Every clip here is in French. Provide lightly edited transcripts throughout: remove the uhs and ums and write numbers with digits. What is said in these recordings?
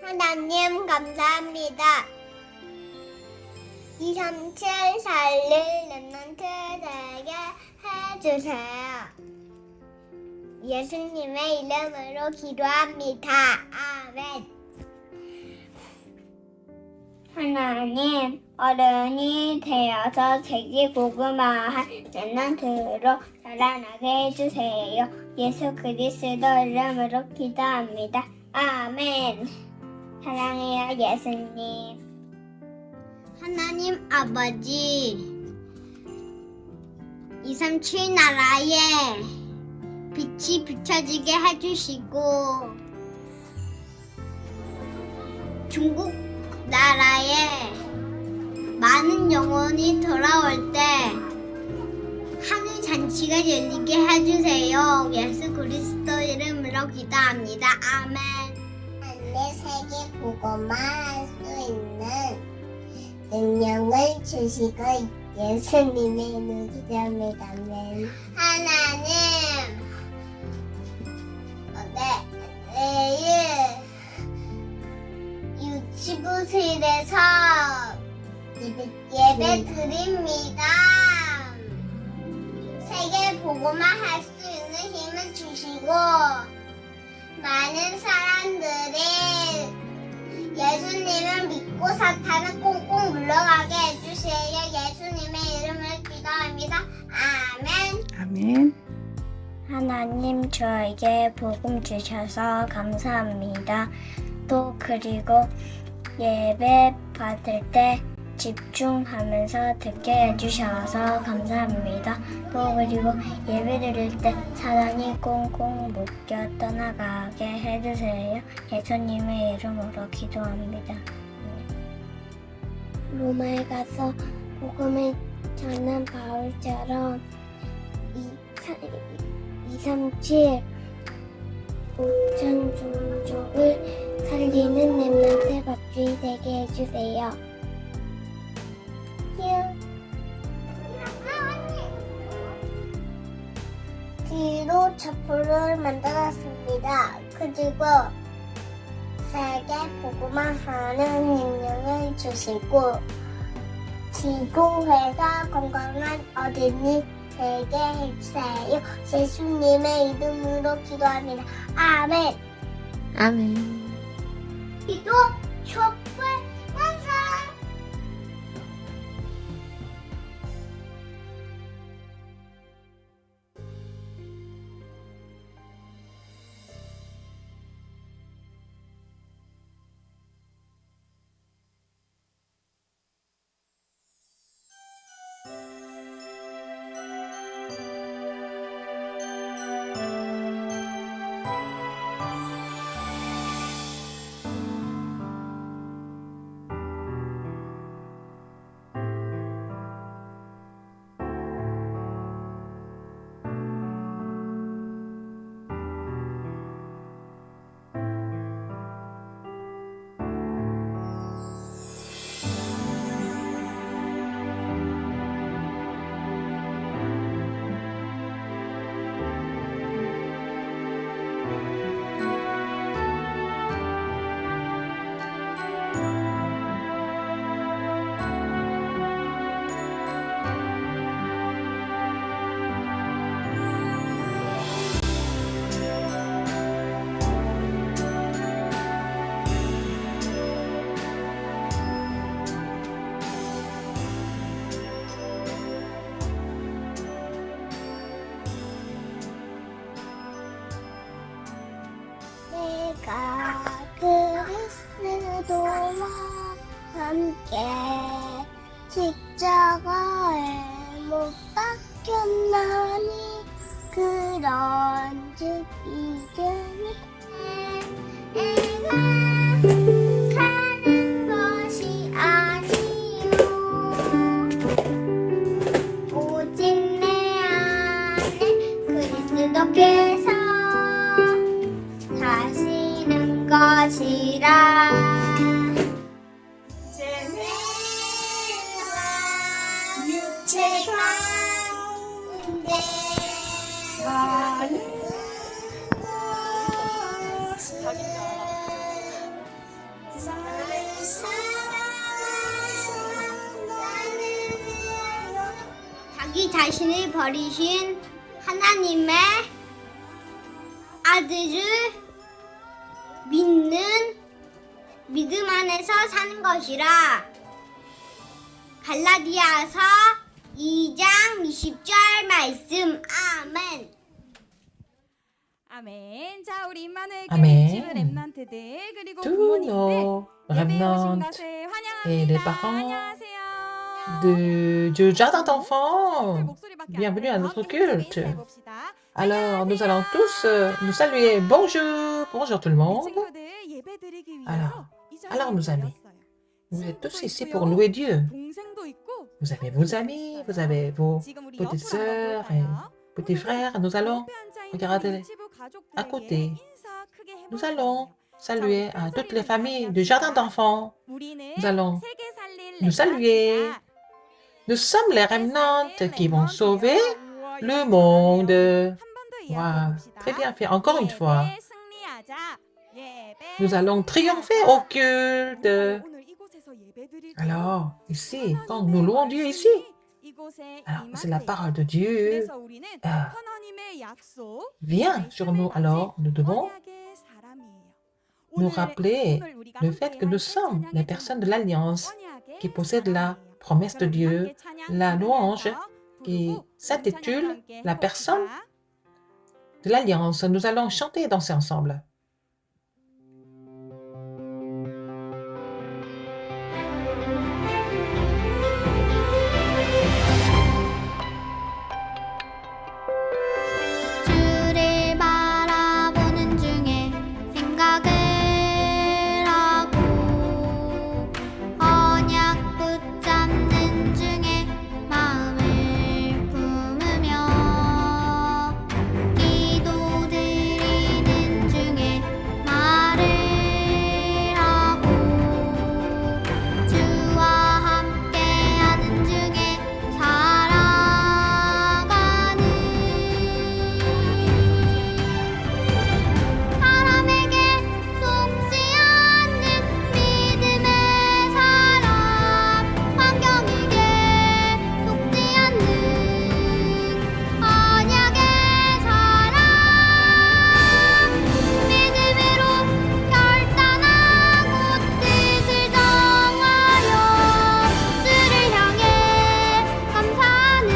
하나님 감사합니다. 237 살릴 랩넌트 되게 해주세요. 예수님의 이름으로 기도합니다. 아멘. 하나님, 어른이 되어서 세계 복음화할 랩넌트로 자라나게 해주세요. 예수 그리스도 이름으로 기도합니다. 아멘. 사랑해요, 예수님. 하나님 아버지, 237 나라에 빛이 비춰지게 해주시고 중국 나라에 많은 영혼이 돌아올 때 하늘 잔치가 열리게 해주세요. 예수 그리스도 이름으로 기도합니다. 아멘. 내 세계 보고만 할 수 있는 능력을 주시고 예수님의 이름으로 기도합니다. 아멘. 하나님, 내일 유치부실에서 예배 드립니다. 세계 보고만 할 수 있는 힘을 주시고 많은 사람들이 예수님을 믿고 사탄을 꽁꽁 물러가게 해주세요. 예수님의 이름을 기도합니다. 아멘. 아멘. 하나님, 저에게 복음 주셔서 감사합니다. 또 그리고 예배 받을 때 집중하면서 듣게 해주셔서 감사합니다. 또 그리고 예배 드릴 때 사단이 꽁꽁 묶여 떠나가게 해주세요. 예수님의 이름으로 기도합니다. 로마에 가서 복음을 전한 바울처럼 237 5천 종족을 살리는 렘넌트 밥주의 되게 해주세요. 뒤로 촛불을 만들었습니다. 그리고 세계 보고만 하는 능력을 주시고 지구에서 건강한 어린이 되게 해주세요. 예수님의 이름으로 기도합니다. 아멘. 아멘. 기도 촛불 완성. 내가 그리스도와 함께 십자가에 못 박혔나니 그런즉 이제는 내가 사는 것이 아니요 오직 내 안에 그리스도께서 사시는 것이라. 육체 가운데 사는 자신을 버리신 하나님의 아들을 믿는 믿음 안에서 사는 것이라. 갈라디아서 2장 20절 말씀. 아멘. 아멘. 자, 우리 임마누엘 아멘. 교회 렘넌트들 그리고 Tous 부모님들 nos 예배에 오신 revenants 것을 et les 환영합니다. parents 안녕하세요. du jardin 오늘 d'enfants. 목소리밖에 안 Bienvenue à 들려서 notre 함께 인사를 culte. 인사해봅시다. Alors, nous allons tous nous saluer. Bonjour, bonjour tout le 이 monde. 친구들 예배드리기 위해서 Alors, 이 alors 자리에 nos amis, 모였어요. vous êtes tous 친구도 ici 있고요. pour louer Dieu. 동생도 있고 Vous avez vos 친구도 amis, vous 있어요. avez vos 지금 우리 petites 옆으로 한번 sœurs et 볼까요? petits frères. Nous allons 옆에 앉아 있는 regarder 우리 유치부 à 가족들에게 côté. 인사 크게 해볼 Nous 거예요. allons saluer à toutes les familles du 우리는 jardin d'enfants. 우리는 Nous allons 세계 살릴 nous saluer. 렘넌트다. Nous sommes les remnantes qui vont sauver 우와, le 이거 monde. 잘하네요. 한번 더 Waouh, 이야기해봅시다. très bien fait. Encore une fois. 예배 승리하자. 예배 Nous allons triompher 승리하자. au culte. 오늘 이곳에서 예배드릴 때 Alors, ici, quand nous 하나님의 louons Dieu ici, 말씀이 이곳에 alors c'est la 임한대요. parole de Dieu 그래서 우리는 ah, 하나님의 약속 vient sur nous. Alors, nous devons 언약의 사람이에요. nous rappeler 오늘 우리가 le fait que nous sommes les personnes de l'Alliance qui possèdent la promesse de Dieu, la louange qui s'intitule la personne de l'Alliance. Nous allons chanter et danser ensemble. 주를 바라보는 중에 생각을 하고 언약 붙잡는 중에 마음을 품으며 기도드리는 중에 말을 하고 주와 함께하는 중에 살아가는 사람에게 속지 않는 믿음의 사람, 환경에게 속지 않는 언약의 사람, 믿음으로 결단하고 뜻을 정하여 주를 향해 감사하는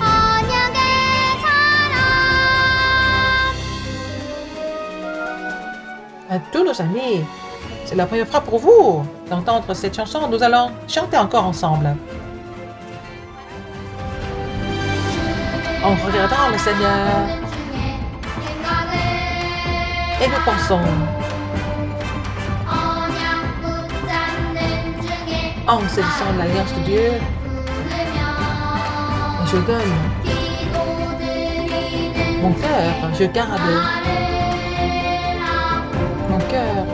언약의 사람. À tous nos amis, c'est la première fois pour vous d'entendre cette chanson. Nous allons chanter encore ensemble. En regardant le Seigneur et nous pensons en saisissant l'alliance de Dieu, je donne mon cœur, je garde mon cœur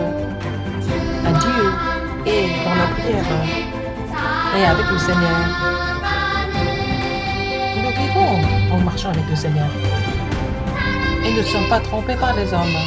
à Dieu et dans la prière et avec le Seigneur. Nous vivons en marchant avec le Seigneur et ne sommes pas trompés par les hommes.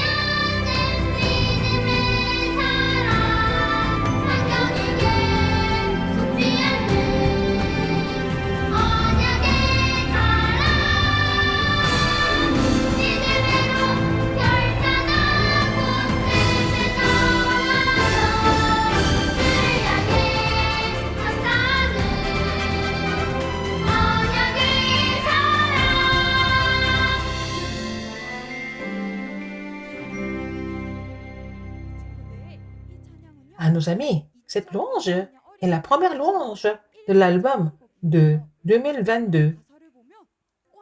À nos amis, cette louange est la première louange de l'album de 2022.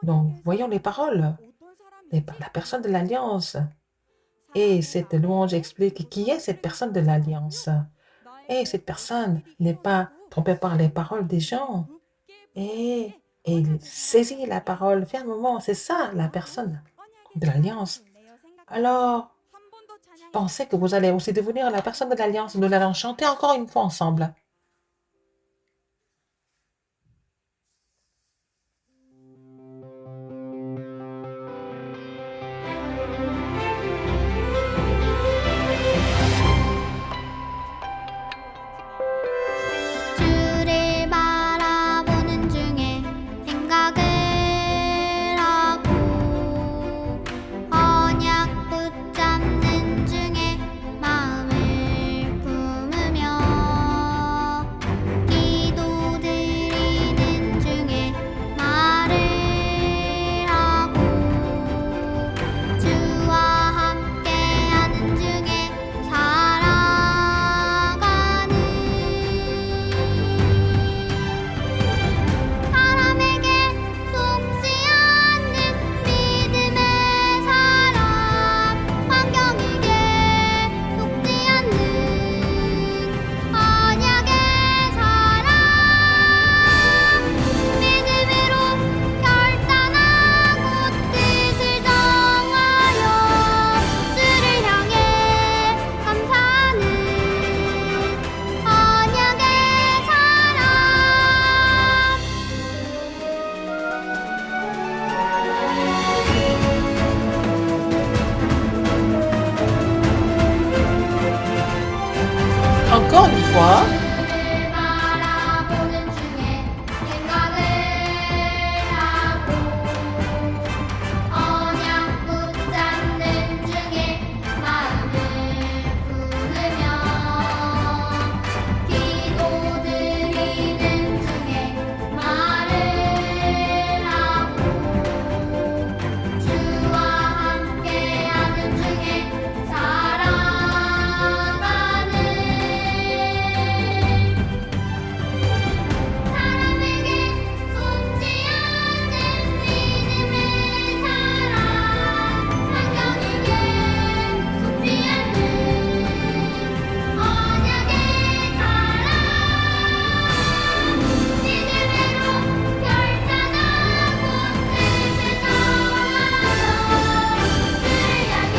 Donc, voyons les paroles, la personne de l'Alliance. Et cette louange explique qui est cette personne de l'Alliance. Et cette personne n'est pas trompée par les paroles des gens. Et il saisit la parole fermement. C'est ça, la personne de l'Alliance. Alors, pensez que vous allez aussi devenir la personne de l'Alliance. Nous allons chanter encore une fois ensemble. 주를 바라보는 중에 fois. 바라보는 중에 생각을 하고 언약 붙잡는 중에 마음을 부르며 기도 드리는 중에 말을 하고 주와 함께하는 중에 살아가는 사람에게 속지 않는 믿음의 사랑 환경에게 속지 않는 언약의 사랑 믿음으로 결단하고 뜻을 정하여 그를 향해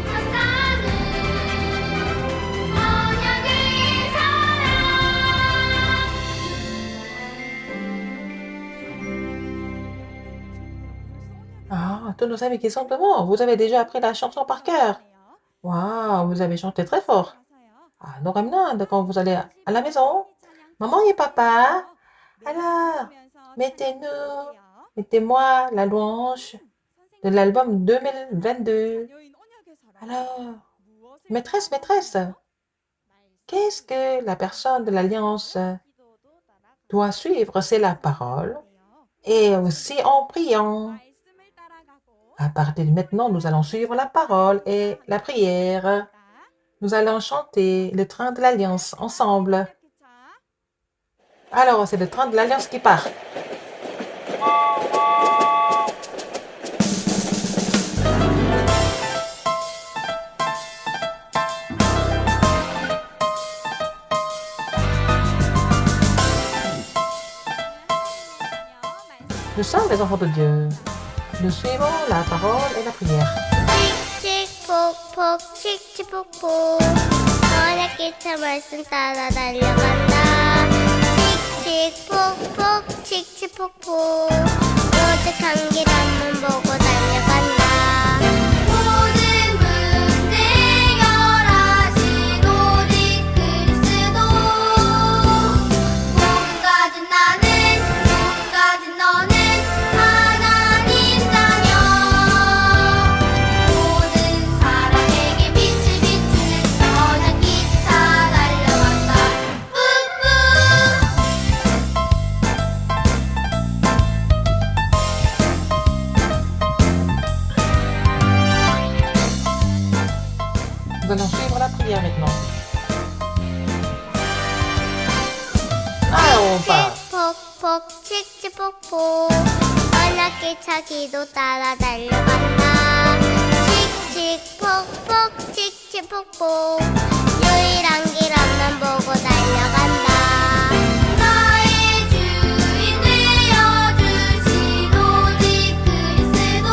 감사하는 언약의 사랑 Ah, tous nos amis qui sont devant, vous avez déjà appris la chanson par cœur. Waouh, vous avez chanté très fort. Ah, nos remnants, quand vous allez à la maison, maman et papa, alors, mettez-moi la louange de l'album 2022. Alors, maîtresse, qu'est-ce que la personne de l'Alliance doit suivre? C'est la parole et aussi en priant. À partir de maintenant, nous allons suivre la parole et la prière. Nous allons chanter le train de l'Alliance ensemble. Alors, c'est le train de l'Alliance qui part. Nous sommes les enfants de Dieu. Nous suivons la parole et la prière. 칙칙폭폭 칙칙폭폭 언약기차 말씀 따라 달려간다 칙칙폭폭 칙칙폭폭 오직 한 길 앞만 보고 달려간다 모든 문제 해결하신 오직 그리스도 몸 가진 나는 몸 가진 너는 하나님 자녀 모든 사람에게 빛을 비추는 언약기차 달려간다 뿌뿌 Nous allons suivre la prière maintenant. Ah, on part. 칙칙폭폭 칙칙폭폭 언약기차 기도 따라 달려간다 칙칙폭폭 칙칙폭폭 유일한 길 앞만 보고 달려간다 나의 주인 되어주신 오직 그리스도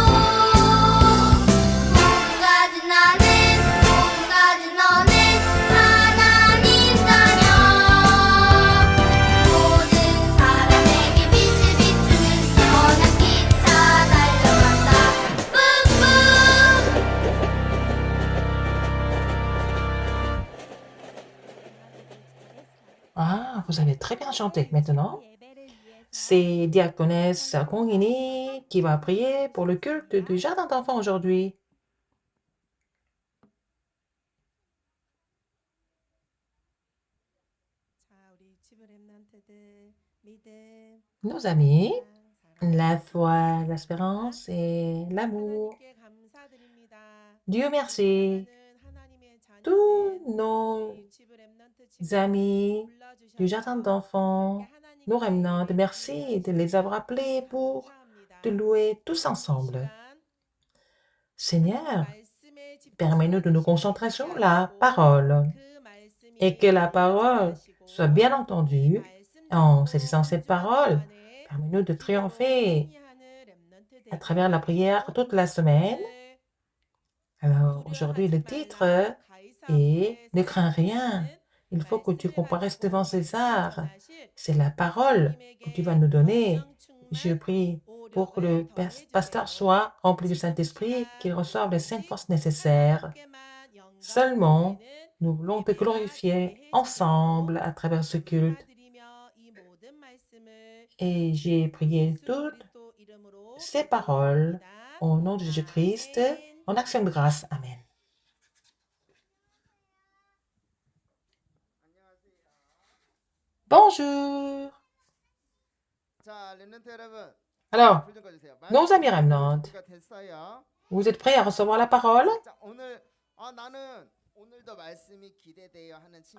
몸 가진 나는 몸 가진 너는 하나님 자녀 모든 사람에게 빛을 비추는 언약기차 달려간다 뿌뿌 Ah, vous avez très bien chanté. Maintenant, c'est Diaconesse Kongini qui va prier pour le culte du jardin d'enfants aujourd'hui. Nos amis, la foi, l'espérance et l'amour. Dieu merci. Tous nos amis du jardin d'enfants, nos remnants, merci de les avoir appelés pour te louer tous ensemble. Seigneur, permets-nous de nous concentrer sur la parole et que la parole soit bien entendue. En saisissant cette parole, permets-nous de triompher à travers la prière toute la semaine. Alors, aujourd'hui, le titre est « Ne crains rien ». Il faut que tu comparaisses devant César. C'est la parole que tu vas nous donner. Je prie pour que le pasteur soit rempli du Saint-Esprit, qu'il reçoive les 5 forces nécessaires. Seulement nous voulons te glorifier ensemble à travers ce culte. Et j'ai prié toutes ces paroles au nom de Jésus-Christ en action de grâce. Amen. Bonjour. Alors, nos amis Remnant, vous êtes prêts à recevoir la parole?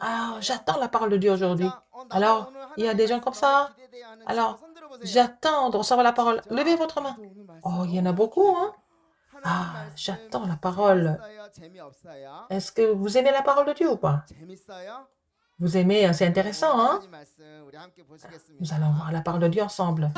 Ah, j'attends la parole de Dieu aujourd'hui. Alors, il y a des gens comme ça. Alors, j'attends de recevoir la parole. Levez votre main. Oh, il y en a beaucoup, hein? Ah, j'attends la parole. Est-ce que vous aimez la parole de Dieu ou pas? Vous aimez, c'est intéressant, hein? Nous allons voir la parole de Dieu ensemble.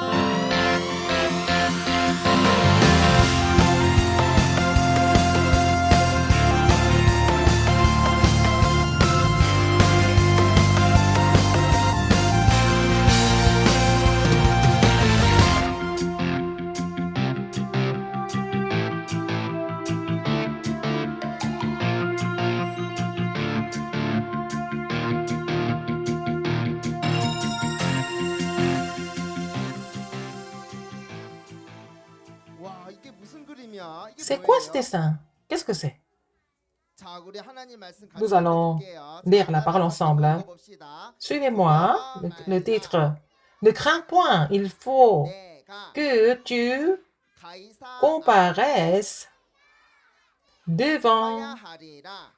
C'est quoi ce dessin? Qu'est-ce que c'est? Nous allons lire la parole ensemble, hein. Suivez-moi, le titre. Ne crains point, il faut que tu comparaisses devant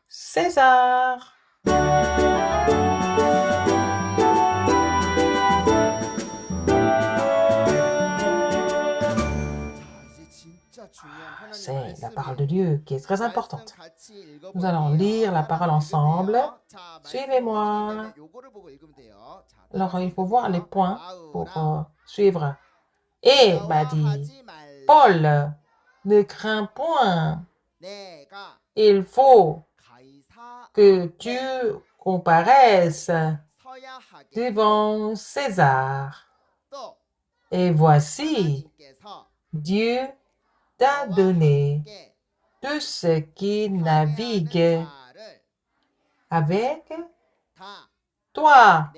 César. C'est la parole de Dieu qui est très importante. Nous allons lire la parole ensemble. Suivez-moi. Alors, il faut voir les points pour suivre. Et, m'a dit, Paul, ne crains point. Il faut que tu comparaisses devant César. Et voici, Dieu t'a donné tous ceux qui naviguent avec toi.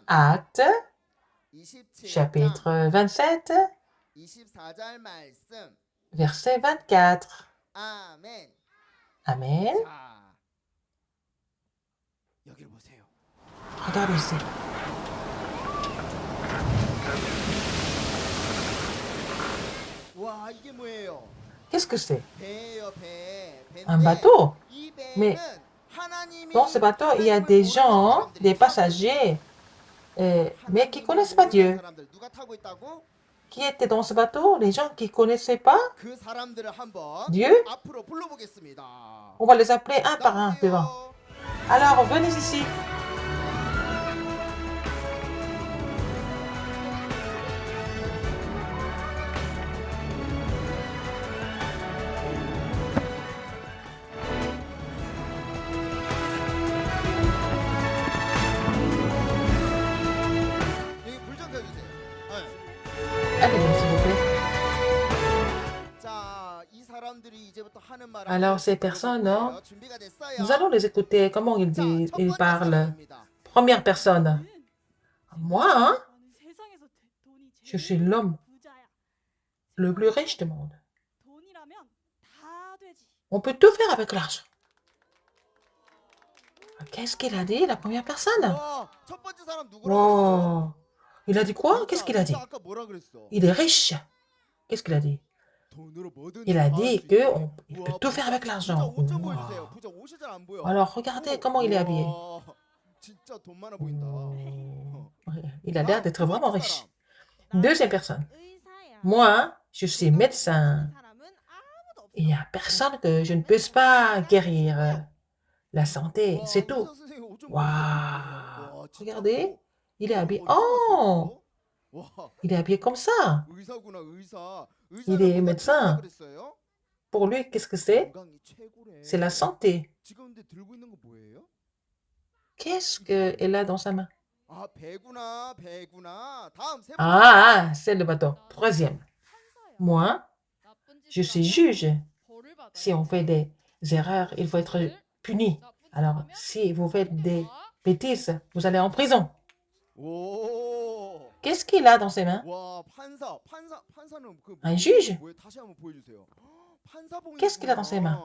Actes, chapitre 27, verset 24. Amen. Regardez ici. Qu'est-ce que c'est? Un bateau. Mais dans ce bateau, il y a des gens, des passagers, mais qui ne connaissent pas Dieu. Qui étaient dans ce bateau? Les gens qui ne connaissaient pas Dieu. On va les appeler un par un devant. Alors, venez ici. Allez, s'il vous plaît. Alors, ces personnes, hein, nous allons les écouter. Comment ils parlent? Première personne. Moi, hein, je suis l'homme le plus riche du monde. On peut tout faire avec l'argent. Qu'est-ce qu'il a dit, la première personne? Wow. Il a dit quoi? Qu'est-ce qu'il a dit? Il est riche. Qu'est-ce qu'il a dit? Il a dit qu'il peut tout faire avec l'argent. Wow. Alors, regardez comment il est habillé. Il a l'air d'être vraiment riche. Deuxième personne. Moi, je suis médecin. Il n'y a personne que je ne puisse pas guérir. La santé, c'est tout. Waouh! Regardez, il est habillé. Oh! Il est habillé comme ça. Il est médecin. Pour lui, qu'est-ce que c'est? C'est la santé. Qu'est-ce qu'elle a dans sa main? Ah, c'est le bateau. Troisième. Moi, je suis juge. Si on fait des erreurs, il faut être puni. Alors, si vous faites des bêtises, vous allez en prison. 오. Qu'est-ce qu'il a dans ses mains? 와, 판사는 그 Un juge? 뭐예요? 다시 한번 보여주세요. 판사봉이 Qu'est-ce qu'il a dans ses mains?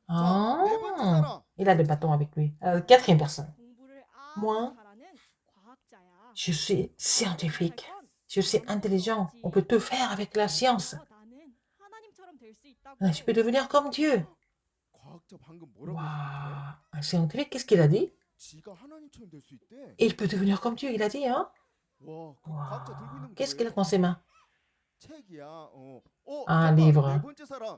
자, 네 번째 Ah, 사람. il a des bâtons avec lui. Quatrième personne. 공부를 Moi, 잘하는 과학자야. Je suis scientifique. Je suis intelligent. On peut tout faire avec la science. 나는 하나님처럼 될 수 있다고. Je peux devenir comme Dieu. 과학자 방금 뭐라고 Waouh. 했어요? Un scientifique, qu'est-ce qu'il a dit? 지가 하나님처럼 될 수 있대. Il peut devenir comme Dieu, il a dit, hein? 와, 그 과학자 들고 있는 Waouh. 게 Qu'est-ce qu'il a 뭐예요? dans ses mains? 책이야. Un 잠깐, livre. 네 번째 사람.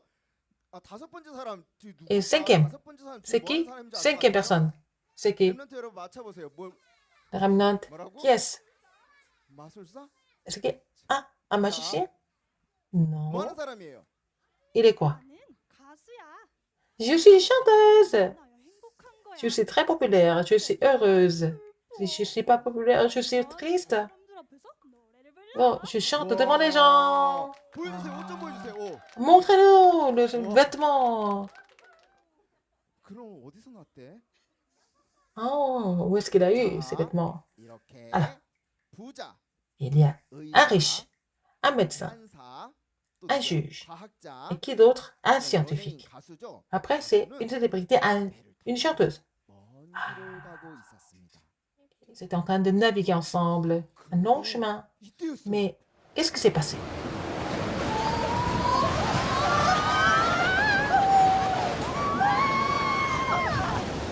아, 다섯 번째 사람 뒤 누구야? Et cinquième. 다섯 번째 사람 뒤 C'est 뭐 qui? 하는 사람인지 알 것 Cinquième 같아요? personne. C'est qui? 랩런트 여러분 맞춰보세요. Le remnant. 뭐라고? Qui est-ce? 마술사? C'est qui? Ah, un magicien? 뭐 Non. 하는 사람이에요? Il est quoi? 나는 가수야. Je suis chanteuse. 나야 행복한 거야. Je suis très populaire. Je suis heureuse. Si je ne suis pas populaire, je suis triste. 사람들 앞에서 노래를 불러. Oh, je chante devant les gens. 보여주세요. 옷 좀 보여주세요. Montrez-nous le vêtement. 그럼 어디서 났대? Oh, où est-ce qu'il a eu ces vêtements? 이렇게 Ah. 부자, Il y a un riche, un médecin, 판사, 또 un 누구야? juge. 과학자, Et qui d'autre? Un 연예인, scientifique. 가수죠. Après, c'est une célébrité, une chanteuse. 먼 길을 가고 있었습니다. Ils étaient en train de naviguer ensemble. Un long chemin. 이때였어요. Mais qu'est-ce qui s'est passé?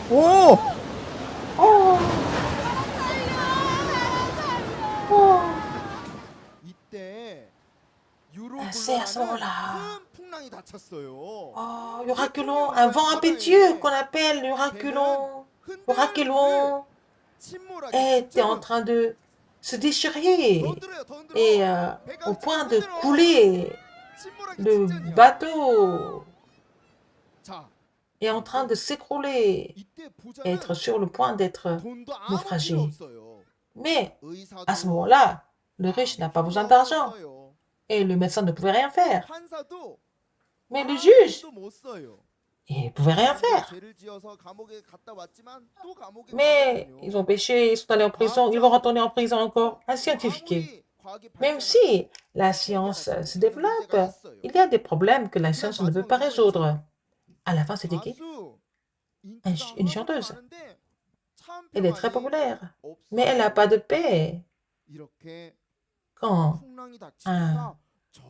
오! Oh! Oh! 이때 C'est à ce moment-là. 큰 풍랑이 닥쳤어요. Oh, l'ouraculon, un vent impétueux qu'on appelle l'ouraculon. L'ouraculon était en train de se déchirer et au point de couler. Le bateau 자, est en train de s'écrouler, 이때 être 부자는 sur le point d'être 돈도 아무 naufragé. 필요 없어요. Mais 의사도 à ce moment-là, le riche n'a pas besoin d'argent 없어요. et le médecin ne pouvait rien faire. 판사도 Mais le juge, 아무것도 못 써요. il ne pouvait rien faire. 죄를 지어서 감옥에 갔다 왔지만 또 감옥에 Mais 가거든요. ils ont péché, ils sont allés en prison, ils vont retourner en prison encore. Un scientifique. Même si la science se développe, il y a des problèmes que la science ne peut pas résoudre. À la fin, c'était qui? Une chanteuse. Elle est très populaire, mais elle n'a pas de paix. Quand un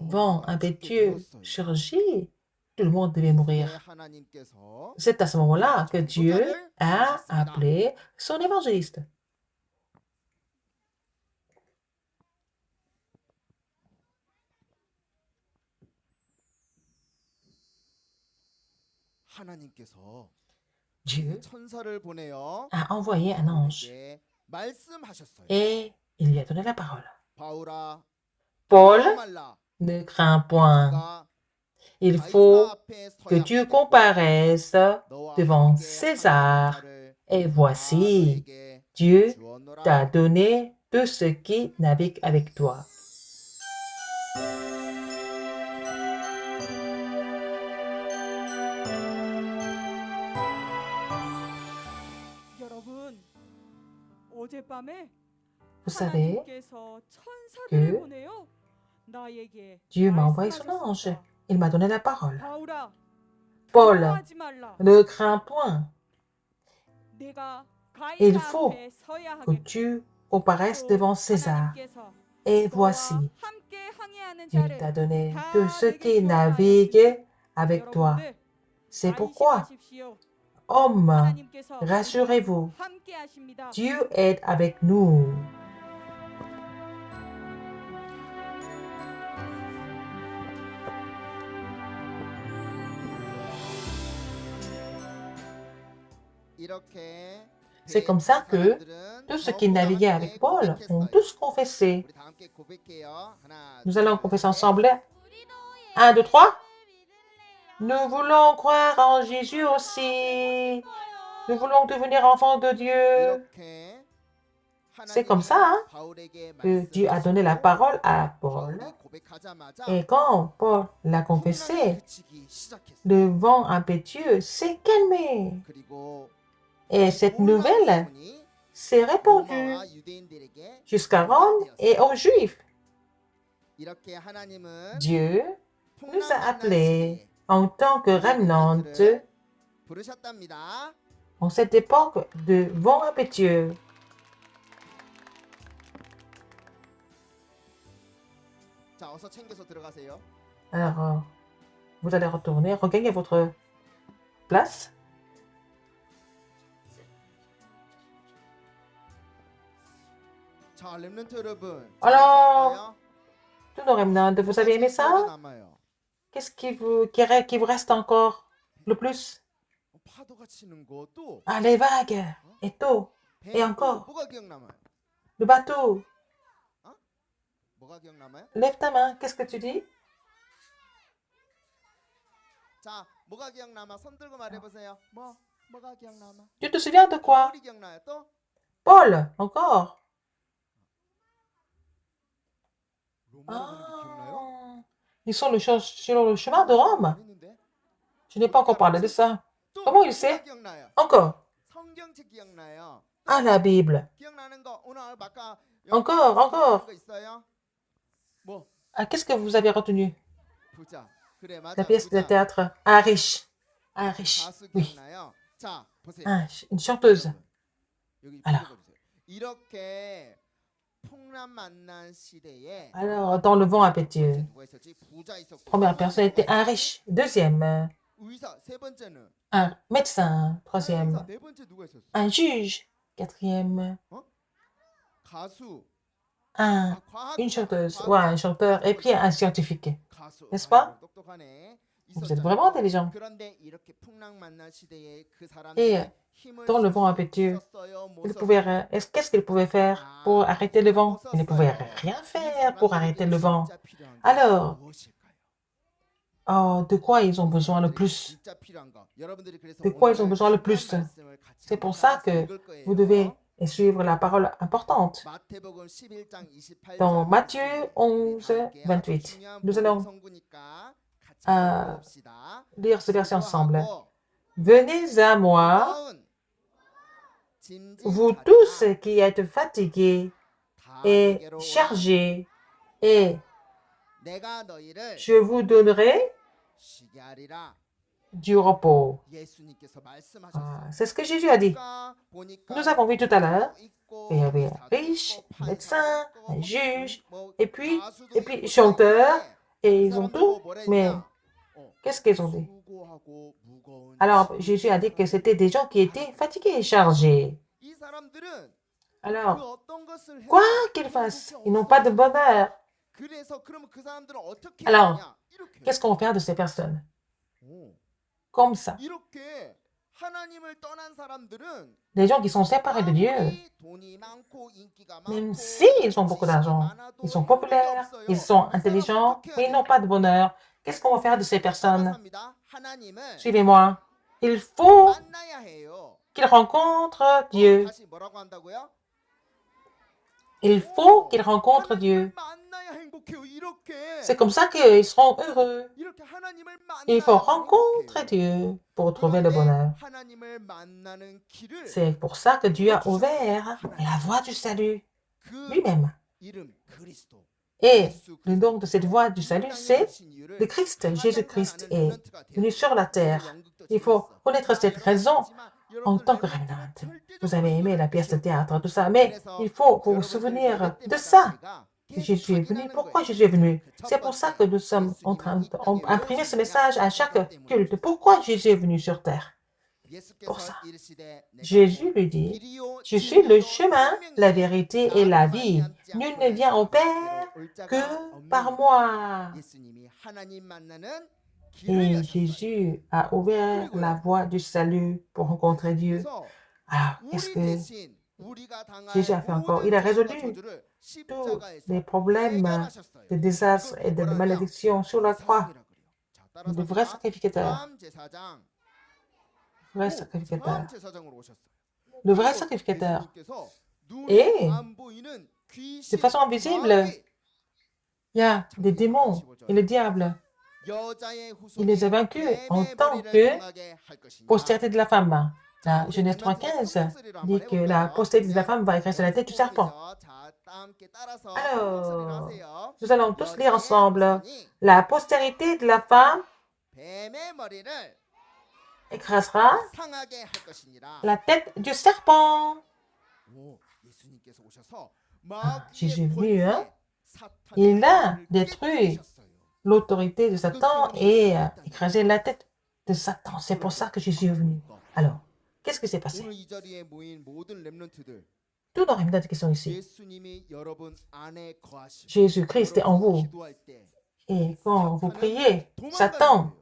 vent impétueux surgit, tout le monde devait mourir. C'est à ce moment-là que Dieu a appelé son évangéliste. 하나님께서 Dieu 천사를 보내어 a envoyé un ange 바울에게 말씀하셨어요. et il lui a donné la parole. 바울아, Paul, 말라. ne crains point. 너가 Il 가이사 faut 앞에 que 서야 tu 하겠고 comparaisses 너와 devant 함께 César. 하나님 나라를 Et voici, 너에게 Dieu 주었노라. t'a donné tout ce qui navigue avec toi. 여러분, 어젯밤에 Vous savez, 하나님께서 천사들을 que 보내요. 나에게 Dieu m'a envoyé son ange. 말씀하셨습니다. Il m'a donné la parole. 바울아, Paul, 두려워하지 말라. ne crains point. 내가 Il 가이사 faut 앞에 서야 que 하겠고 tu comparaisses devant César. 하나님께서 Et 너와 voici, 함께 항해하는 il 자를 t'a donné 다 tout ce 내게 qui 주었다 navigue avec toi. 여러분들, C'est pourquoi, 안심하십시오. hommes, 하나님께서 rassurez-vous, 함께 하십니다. Dieu est avec nous. 이렇게 C'est comme ça que tous ceux qui naviguaient avec Paul ont tous confessé. 우리 다 함께 고백해요. 하나, Nous allons confesser ensemble. 1, 2, 3. Nous voulons croire en Jésus aussi. Nous voulons devenir enfants de Dieu. 이렇게 C'est comme ça hein, que Dieu a donné la parole à Paul. Et quand Paul l'a confessé, le vent impétueux s'est calmé. Et cette nouvelle s'est répandue jusqu'à Rome et aux Juifs. Dieu nous a appelés en tant que remnant en cette époque de vent impétueux. Alors, vous allez retourner, regagner votre place. Alors, tous nos remnants, vous avez aimé ça? Qu'est-ce qui vous reste encore le plus? Ah, les vagues, et tout, et encore. Le bateau. Lève ta main, qu'est-ce que tu dis? Tu te souviens de quoi? Paul, encore. Ah, ils sont sur le chemin de Rome. Je n'ai pas encore parlé de ça. Comment il sait? Encore. Ah, la Bible. Encore. Ah, qu'est-ce que vous avez retenu? La pièce de théâtre. Un riche. Oui. Ah, une chanteuse. Alors, dans le vent impétueux. Première personne était un riche. Deuxième, un médecin. Troisième, un juge. Quatrième, une chanteuse. Ouais, un chanteur. Et puis un scientifique. N'est-ce pas? Vous êtes vraiment intelligent. Et dans le vent impétueux, qu'est-ce qu'il pouvait faire pour arrêter le vent? Il ne pouvait rien faire pour arrêter le vent. Alors, de quoi ils ont besoin le plus? De quoi ils ont besoin le plus? C'est pour ça que vous devez suivre la parole importante. Dans Matthieu 11, 28, nous allons lire ce verset ensemble. Venez à moi, vous tous qui êtes fatigués et chargés, et je vous donnerai du repos. C'est ce que Jésus a dit. Nous avons vu tout à l'heure qu'il y avait un riche, un médecin, un juge, et puis chanteur, et ils ont tout, mais qu'est-ce qu'ils ont dit? Alors, Jésus a dit que c'était des gens qui étaient fatigués et chargés. Alors, quoi qu'ils fassent, ils n'ont pas de bonheur. Alors, qu'est-ce qu'on va faire de ces personnes? Comme ça. Les gens qui sont séparés de Dieu, même s'ils ont beaucoup d'argent, ils sont populaires, ils sont intelligents, mais ils n'ont pas de bonheur. Qu'est-ce qu'on va faire de ces personnes? Suivez-moi. Il faut qu'ils rencontrent Dieu. Il faut qu'ils rencontrent Dieu. C'est comme ça qu'ils seront heureux. Il faut rencontrer Dieu pour trouver le bonheur. C'est pour ça que Dieu a ouvert la voie du salut lui-même. Et le nom de cette voie du salut, c'est le Christ. Jésus-Christ est venu sur la terre. Il faut connaître cette raison en tant que remnant. Vous avez aimé la pièce de théâtre, tout ça, mais il faut vous souvenir de ça. Jésus est venu. Pourquoi Jésus est venu? C'est pour ça que nous sommes en train d'imprimer ce message à chaque culte. Pourquoi Jésus est venu sur terre? Pour ça. Jésus lui dit, je suis le chemin, la vérité et la vie. Nul ne vient au Père que par moi. Et Jésus a ouvert la voie du salut pour rencontrer Dieu. Alors, qu'est-ce que Jésus a fait encore? Il a résolu tous les problèmes de désastre et de malédiction sur la croix. Le vrai sacrificateur. Le vrai sacrificateur Et 안 보이는 귀신, de façon invisible, 마귀, il y a des démons et le diable. 여자의 Il les a 후손이 vaincus en 뱀의 tant 머리를 que 상하게 할 것이냐. postérité de la femme. 자, La 우리 Genèse 랩런트들 3.15 목소리로 한번 dit que la 해볼까요? postérité de la 네, femme va écraser la tête du serpent. 자, 다 함께 따라서 Alors, 목소리로 하세요. nous allons tous lire 여자의 ensemble. 후손이 La postérité de la femme 뱀의 머리를 écrasera 상하게 할 것이니라. la tête du serpent. 오, 예수님께서 오셔서 Jésus est 마귀의 venu, hein? 권세, 사탄의 Il a 머리를 détruit 깨뜨리셨어요. l'autorité de Satan et écrasé la tête de Satan. C'est pour ça que Jésus est venu. Alors, qu'est-ce qui s'est passé? 오늘 이 자리에 모인 모든 렘넌트들, Tous nos remnants qui sont ici. 예수님이 여러분 안에 거하시고 Jésus-Christ est en vous. 기도할 때 Et quand vous priez, 도망가는 Satan 거예요.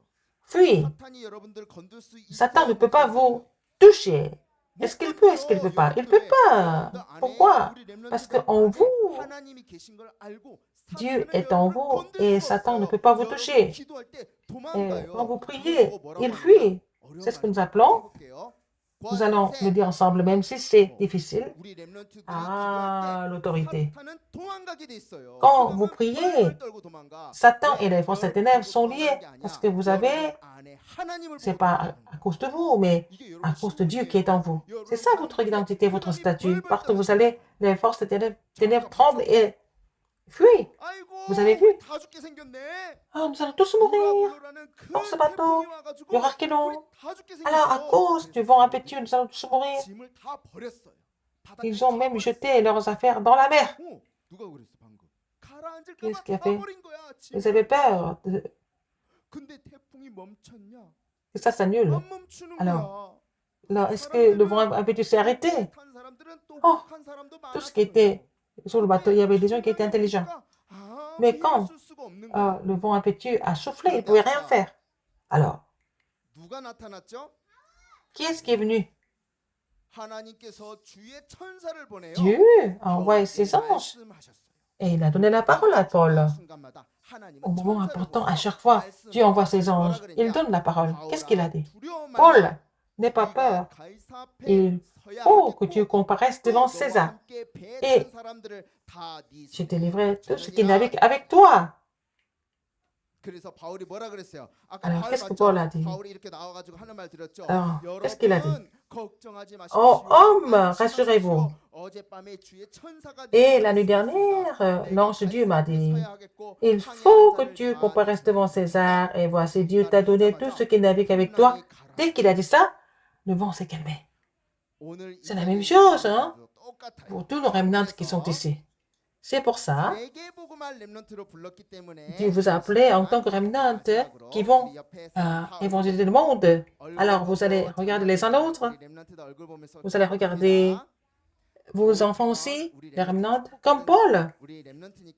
fuit. 사탄이 여러분들 건들 수 Satan ne 있어요, peut pas vous toucher. Est-ce qu'il peut? Est-ce qu'il ne peut pas? Il ne peut pas. Pourquoi? Parce qu'en vous, Dieu est en vous et Satan ne peut pas vous toucher. Et quand vous priez, il fuit. C'est ce que nous appelons. Nous allons le dire ensemble, même si c'est difficile. Ah, l'autorité. Quand vous priez, Satan et les forces des ténèbres sont liés parce que vous avez, c'est pas à cause de vous, mais à cause de Dieu qui est en vous. C'est ça votre identité, votre statut. Partout où vous allez, les forces des ténèbres tremblent et fuient. Vous avez vu? Ah, nous allons tous mourir dans ce bateau. Il y aura Archénon. Alors, à cause du vent impétueux, nous allons tous mourir. Ils ont même jeté leurs affaires dans la mer. Qu'est-ce qui a fait? Ils avaient peur que ça s'annule. Alors, est-ce que le vent impétueux s'est arrêté? Oh, tout ce qui était sur le bateau, il y avait des gens qui étaient intelligents. Mais quand le vent impétueux a soufflé, ils ne pouvaient rien faire. Alors, qui est-ce qui est venu? Dieu a envoyé ses anges et il a donné la parole à Paul. Au moment important, à chaque fois, Dieu envoie ses anges. Il donne la parole. Qu'est-ce qu'il a dit? Paul, n'aie pas peur. Il faut que tu comparaisses devant César. Et je t'ai livré tout ce qui navigue avec toi. Alors, qu'est-ce que Paul a dit? Alors, qu'est-ce qu'il a dit? Oh, homme, rassurez-vous. Et la nuit dernière, l'ange de Dieu m'a dit, il faut que tu comparaisses devant César, et voici, Dieu t'a donné tout ce qui navigue avec toi. Dès qu'il a dit ça, le vent s'est calmé. C'est la même chose, hein, pour tous nos remnants qui sont ici. C'est pour ça, Dieu vous a appelé en tant que remnant qui vont évangéliser le monde. Alors, vous allez regarder les uns l'autre. Vous allez regarder vos enfants aussi, les remnants, comme Paul.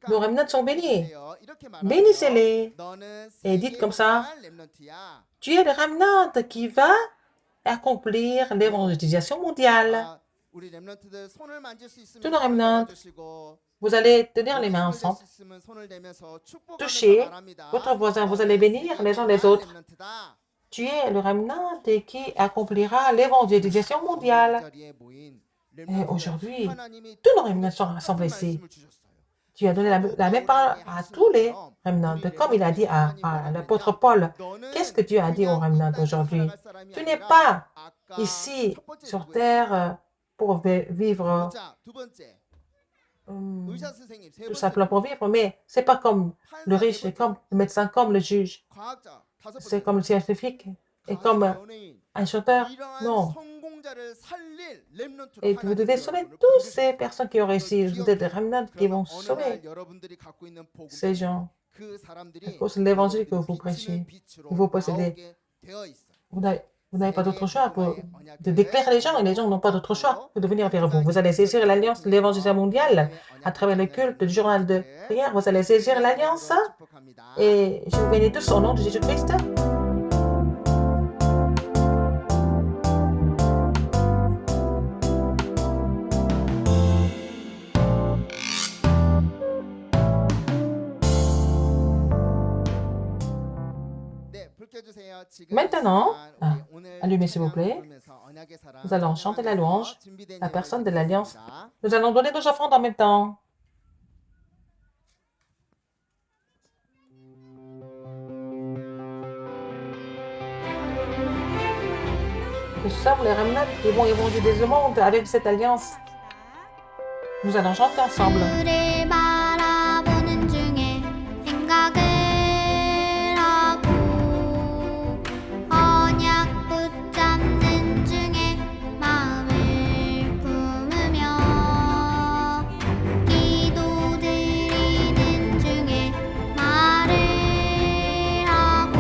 Nos remnants sont bénis. Bénissez-les. Et dites comme ça, tu es le remnant qui va accomplir l'évangélisation mondiale. Tous nos remnants, vous allez tenir les mains ensemble, toucher votre voisin, vous allez bénir les uns les autres. Tu es le remnant qui accomplira l'évangélisation mondiale. Et aujourd'hui, tous nos remnants sont rassemblés ici. Tu as donné la même parole à tous les remnants, comme il a dit à l'apôtre Paul. Qu'est-ce que Dieu a dit aux remnants aujourd'hui? Tu n'es pas ici sur terre pour vivre tout simplement pour vivre, mais c'est pas comme le riche, c'est comme le médecin, comme le juge, c'est comme le scientifique et comme un chanteur. Non. Et vous devez sauver toutes ces personnes qui ont réussi. Vous êtes des remnants qui vont sauver ces gens à cause de l'évangile que vous prêchez. Vous possédez. Vous n'avez pas d'autre choix de déclarer les gens, et les gens n'ont pas d'autre choix que de venir vers vous. Vous allez saisir l'alliance de l'évangile mondial à travers le culte du journal de prière. Vous allez saisir l'alliance et je vous bénis tous au nom de Jésus-Christ. Maintenant, allumez s'il vous plaît. Nous allons chanter la louange, la personne de l'Alliance. Nous allons donner nos offrandes en même temps. Nous sommes les remnants qui vont évangéliser le monde avec cette alliance. Nous allons chanter ensemble. 너를 바라보는 중에 생각을 하고 언약 붙잡는 중에 마음을 품으며 기도드리는 중에 말을 하고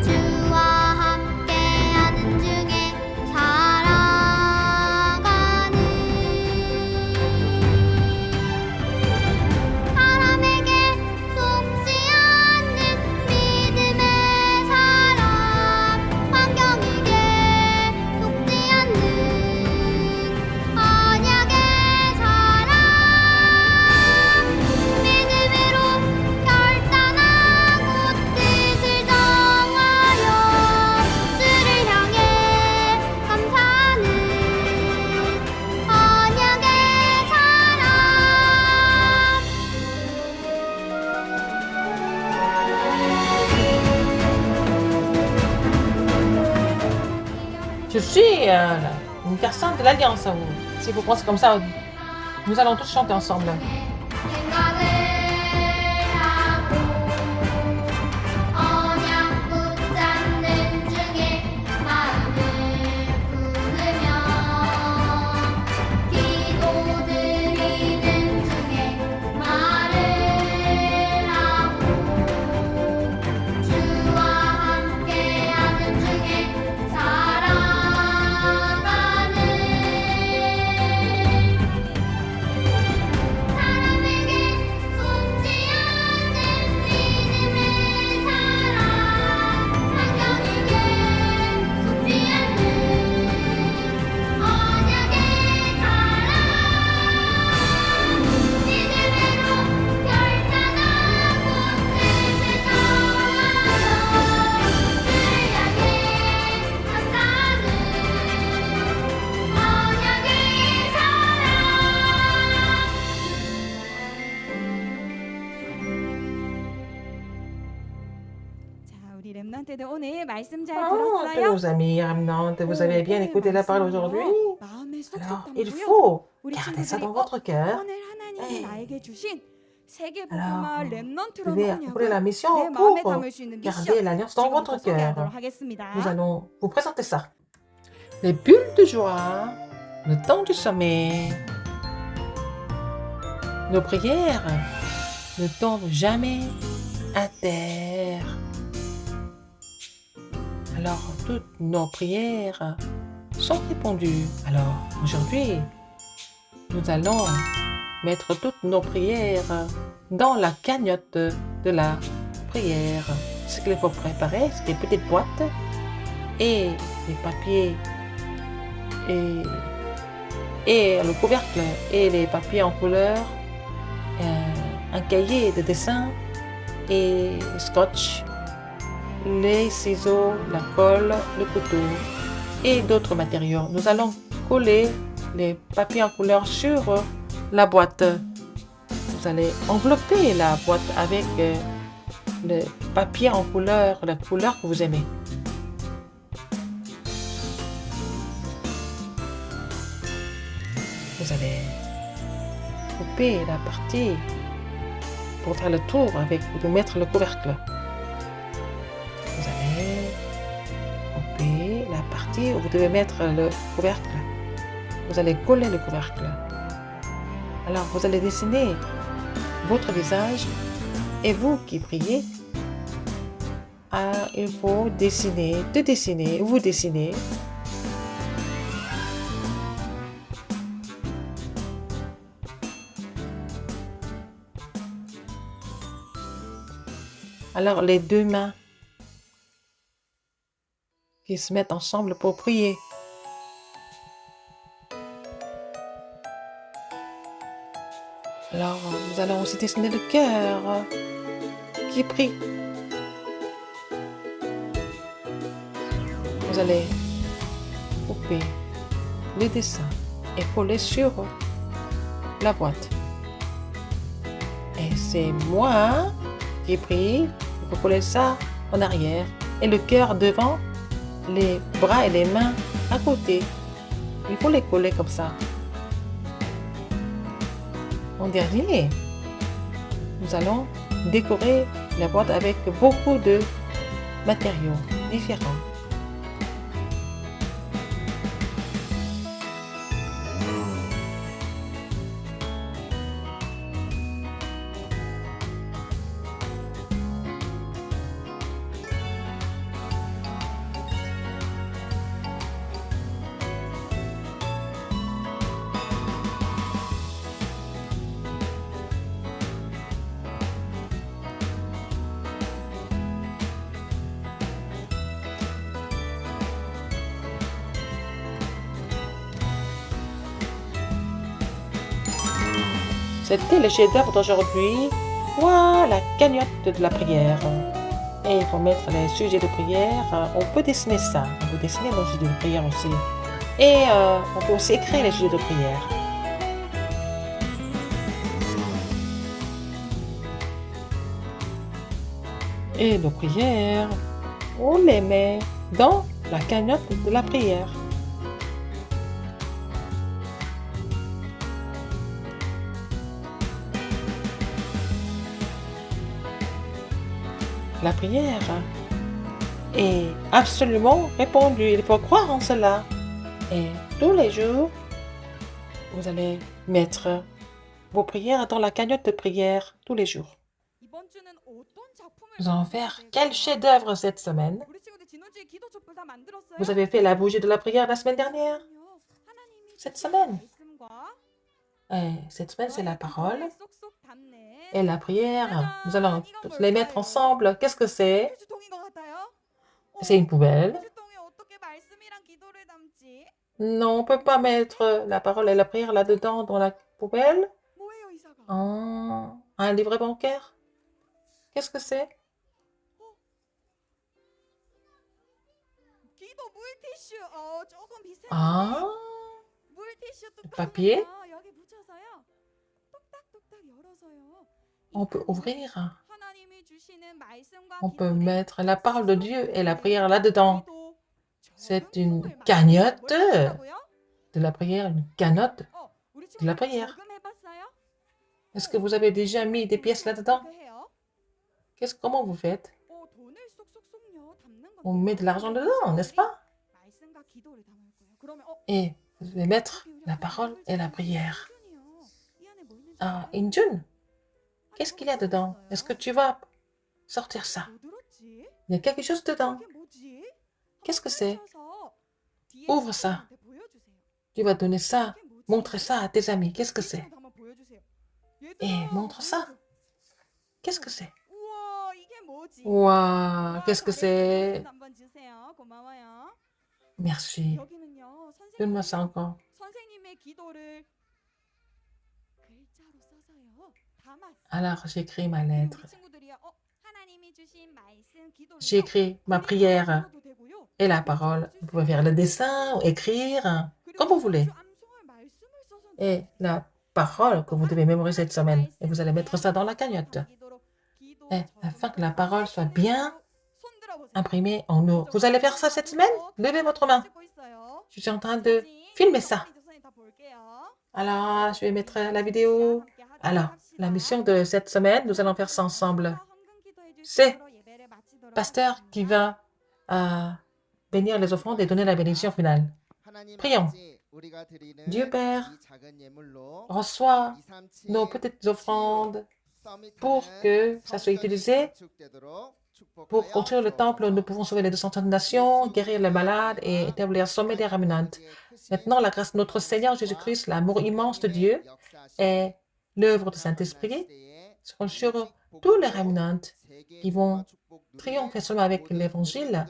주와 함께하는 중에 살아가는 사람에게 속지 않는 믿음의 사람 환경에게 속지 않는 언약의 사람 믿음으로 결단하고 뜻을 정하여 주를 향해 감사하는 언약의 사람 Je suis une personne de l'Alliance. Si vous pensez comme ça, nous allons tous chanter ensemble. 생각을 하고 언약 붙잡는 중에 마음을 품으며 기도드리는 중에 말을 하고 주와 함께하는 중에 살아가는 사람에게 속지 않는 믿음의 사람 환경에게 속지 않는 언약의 사람 믿음으로 결단하고 뜻을 정하여 주를 향해 감사하는 언약의 사람 자, 우리 랩런트들 오늘 말씀 잘 Oh, tous 들었어요? nos amis remnantes, vous avez bien écouté la parole aujourd'hui. 마음에 쏙쏙 Alors, 담고요. il faut 우리 garder ça 친구들이 dans votre cœur. 오늘 하나님이 네. 나에게 주신 세계 Alors, 복음화 vous 랩런트로 devez accomplir la 언약을 내 mission 마음에 pour 담을 수 있는 garder 미션 l'alliance dans votre 지금부터 소개하도록 cœur. 하겠습니다. Nous allons vous présenter ça. Les bulles de joie, le temps du sommet. Nos prières ne tombent jamais à terre. Alors, toutes nos prières sont répondues. Alors, aujourd'hui, nous allons mettre toutes nos prières dans la cagnotte de la prière. Ce qu'il faut préparer, c'est des petites boîtes et des papiers et le couvercle et les papiers en couleur, un cahier de dessin et scotch, les ciseaux, la colle, le couteau et d'autres matériaux. Nous allons coller les papiers en couleur sur la boîte. Vous allez envelopper la boîte avec le papier en couleur, la couleur que vous aimez. Vous allez couper la partie pour faire le tour avec ou mettre le couvercle. Vous allez couper la partie où vous devez mettre le couvercle. Vous allez coller le couvercle. Alors vous allez dessiner votre visage et vous qui priez, il faut dessiner, vous dessinez. Alors les deux mains qui se mettent ensemble pour prier. Alors nous allons aussi dessiner le cœur qui prie. Vous allez couper le dessin et coller sur la boîte. Et c'est moi qui ai pris, il faut coller ça en arrière et le cœur devant, les bras et les mains à côté. Il faut les coller comme ça. En dernier, nous allons décorer la boîte avec beaucoup de matériaux différents. C'était le chef-d'œuvre d'aujourd'hui. Voilà la cagnotte de la prière. Et il faut mettre les sujets de prière. On peut dessiner ça. On peut dessiner nos sujets de prière aussi. Et on peut aussi écrire les sujets de prière. Et nos prières, on les met dans la cagnotte de la prière. La prière est absolument répondue. Il faut croire en cela. Et tous les jours, vous allez mettre vos prières dans la cagnotte de prière tous les jours. Nous allons faire quel chef-d'œuvre cette semaine? Vous avez fait la bougie de la prière la semaine dernière? Cette semaine? Et cette semaine, c'est la parole. Et la prière, nous allons les mettre ensemble. Qu'est-ce que c'est? C'est une poubelle. Non, on ne peut pas mettre la parole et la prière là-dedans dans la poubelle. Oh, un livret bancaire? Qu'est-ce que c'est? Ah, le papier. On peut ouvrir. On peut mettre la parole de Dieu et la prière là-dedans. C'est une cagnotte de la prière, une cagnotte de la prière. Est-ce que vous avez déjà mis des pièces là-dedans? Comment vous faites? On met de l'argent dedans, n'est-ce pas? Et vous allez mettre la parole et la prière. Ah, Injun, qu'est-ce qu'il y a dedans? Est-ce que tu vas sortir ça? Il y a quelque chose dedans. Qu'est-ce que c'est? Ouvre ça. Tu vas donner ça, montrer ça à tes amis. Qu'est-ce que c'est? Et montre ça. Qu'est-ce que c'est? Waouh, qu'est-ce que c'est? Merci. Donne-moi ça encore. Alors, j'écris ma lettre. J'écris ma prière et la parole. Vous pouvez faire le dessin ou écrire, comme vous voulez. Et la parole que vous devez mémoriser cette semaine. Et vous allez mettre ça dans la cagnotte. Et afin que la parole soit bien imprimée en nous. Vous allez faire ça cette semaine? Levez votre main. Je suis en train de filmer ça. Alors, je vais mettre la vidéo. Alors, la mission de cette semaine, nous allons faire ça ensemble. C'est le pasteur qui va bénir les offrandes et donner la bénédiction finale. Prions. Dieu Père, reçois nos petites offrandes pour que ça soit utilisé pour construire le temple. Nous pouvons sauver les 230 nations, guérir les malades et établir le sommet des remnantes. Maintenant, la grâce de notre Seigneur Jésus-Christ, l'amour immense de Dieu et l'œuvre du Saint-Esprit seront sur tous les remnantes qui vont triompher seulement avec l'Évangile,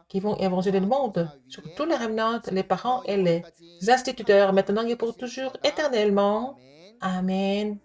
qui vont évangéliser le monde, sur tous les remnantes, les parents et les instituteurs, maintenant et pour toujours, éternellement. Amen.